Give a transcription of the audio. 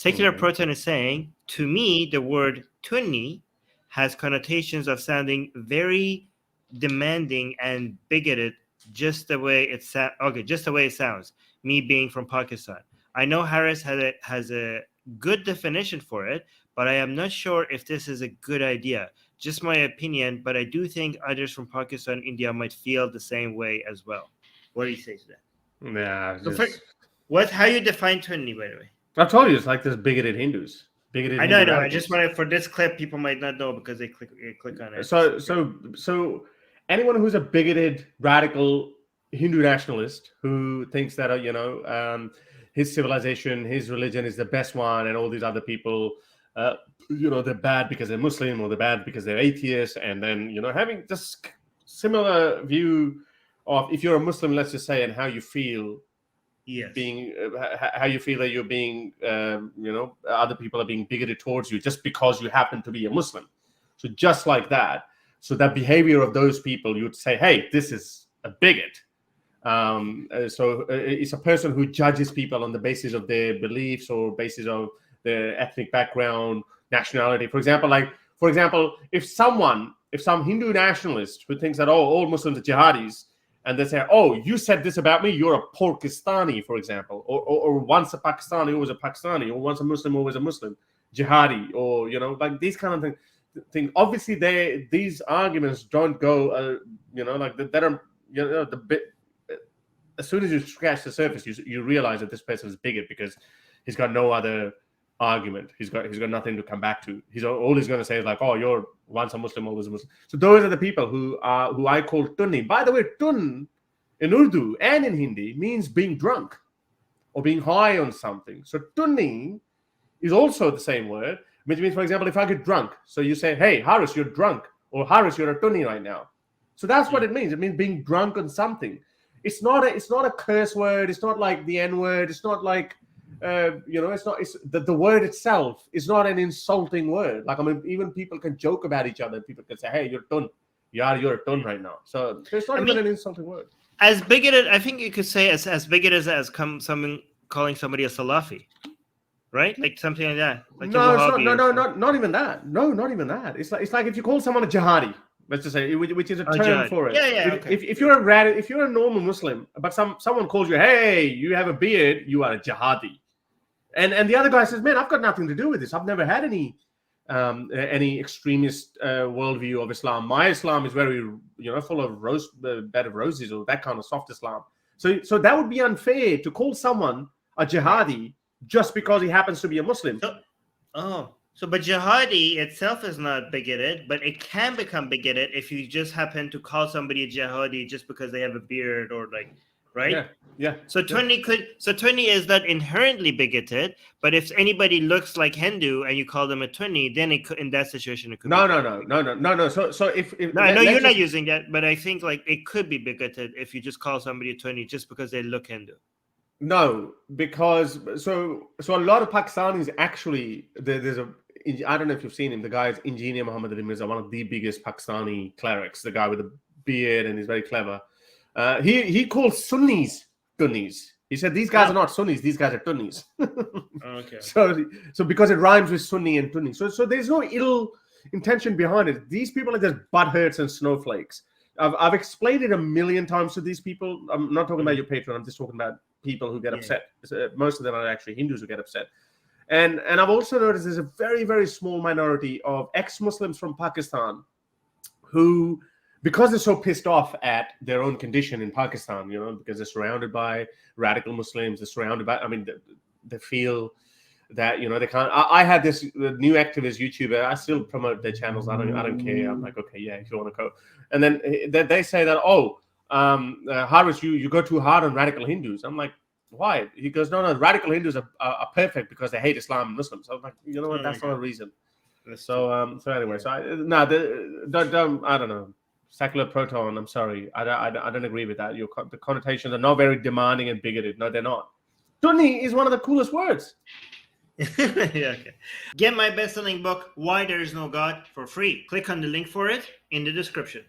Secular Proton is saying, to me, the word Tunni has connotations of sounding very demanding and bigoted, just the way it sounds. Me being from Pakistan, I know Harris has a good definition for it, but I am not sure if this is a good idea. Just my opinion, but I do think others from Pakistan, India might feel the same way as well. What do you say to that? Yeah. How you define Tunni, by the way? I told you it's like this bigoted Hindus. I know. I just wanted, for this clip, people might not know because they click on it. So anyone who's a bigoted, radical Hindu nationalist who thinks that his civilization, his religion is the best one, and all these other people, they're bad because they're Muslim, or they're bad because they're atheists, and then having this similar view of, if you're a Muslim, let's just say, and how you feel. Yes. How you feel that you're being, other people are being bigoted towards you just because you happen to be a Muslim. So just like that, so that behavior of those people, you would say, hey, this is a bigot. So it's a person who judges people on the basis of their beliefs or basis of their ethnic background, nationality. For example, if some Hindu nationalist who thinks that all Muslims are jihadis, and they say, oh, you said this about me, you're a Pakistani, for example, or once a Pakistani, always a Pakistani, or once a Muslim, always a Muslim, jihadi, or, like these kind of things. Obviously, these arguments don't go, as soon as you scratch the surface, you realize that this person is bigot because he's got no other argument. He's got nothing to come back to. All he's going to say is like, oh, you're once a Muslim, always a Muslim. So those are the people who I call Tunni. By the way, Tun in Urdu and in Hindi means being drunk or being high on something. So Tunni is also the same word, which means, for example, if I get drunk, so you say, hey, Haris, you're drunk, or Haris, you're a Tunni right now. So that's what it means. It means being drunk on something. It's not a curse word. It's not like the N word. It's not like it's the word itself is not an insulting word. Like, I mean, even people can joke about each other. People can say, hey, you're Tun. You're a Tun right now. So it's not even an insulting word. As bigoted, I think you could say as bigoted as someone calling somebody a Salafi, right? Like something like that. Like not even that. No, not even that. It's like if you call someone a jihadi, let's just say, which is a term for it. Yeah. Okay. If you're a normal Muslim, but someone calls you, hey, you have a beard, you are a jihadi. And the other guy says, man, I've got nothing to do with this. I've never had any extremist worldview of Islam. My Islam is very, full of bed of roses, or that kind of soft Islam. So that would be unfair to call someone a jihadi just because he happens to be a Muslim. But jihadi itself is not bigoted, but it can become bigoted if you just happen to call somebody a jihadi just because they have a beard or like, right? Yeah. So Tunni is not inherently bigoted, but if anybody looks like Hindu and you call them a Tunni, then in that situation it could. No. So if I know you're not using that, but I think like it could be bigoted if you just call somebody a Tunni just because they look Hindu. No, because so a lot of Pakistanis actually, I don't know if you've seen him. The guy is Engineer Muhammad Ali Mirza, one of the biggest Pakistani clerics. The guy with a beard, and he's very clever. He calls Sunnis Tunnis. He said these guys are not Sunnis; these guys are Tunnis. Okay. So because it rhymes with Sunni and Tunni, so there's no ill intention behind it. These people are just butthurts and snowflakes. I've explained it a million times to these people. I'm not talking about your patron. I'm just talking about people who get upset. Most of them are actually Hindus who get upset. And I've also noticed there's a very, very small minority of ex-Muslims from Pakistan who, because they're so pissed off at their own condition in Pakistan, because they're surrounded by radical Muslims, they feel that, they can't. I had this new activist YouTuber. I still promote their channels. I don't care. I'm like, okay, yeah, if you want to go. And then they say that, Haris, you go too hard on radical Hindus. I'm like, why? He goes, no, radical Hindus are perfect because they hate Islam and Muslims. I was like, you know what? That's not a reason. So anyway, I don't know. Secular Proton, I'm sorry. I don't agree with that. The connotations are not very demanding and bigoted. No, they're not. Tunni is one of the coolest words. Okay. Get my best-selling book, Why There Is No God, for free. Click on the link for it in the description.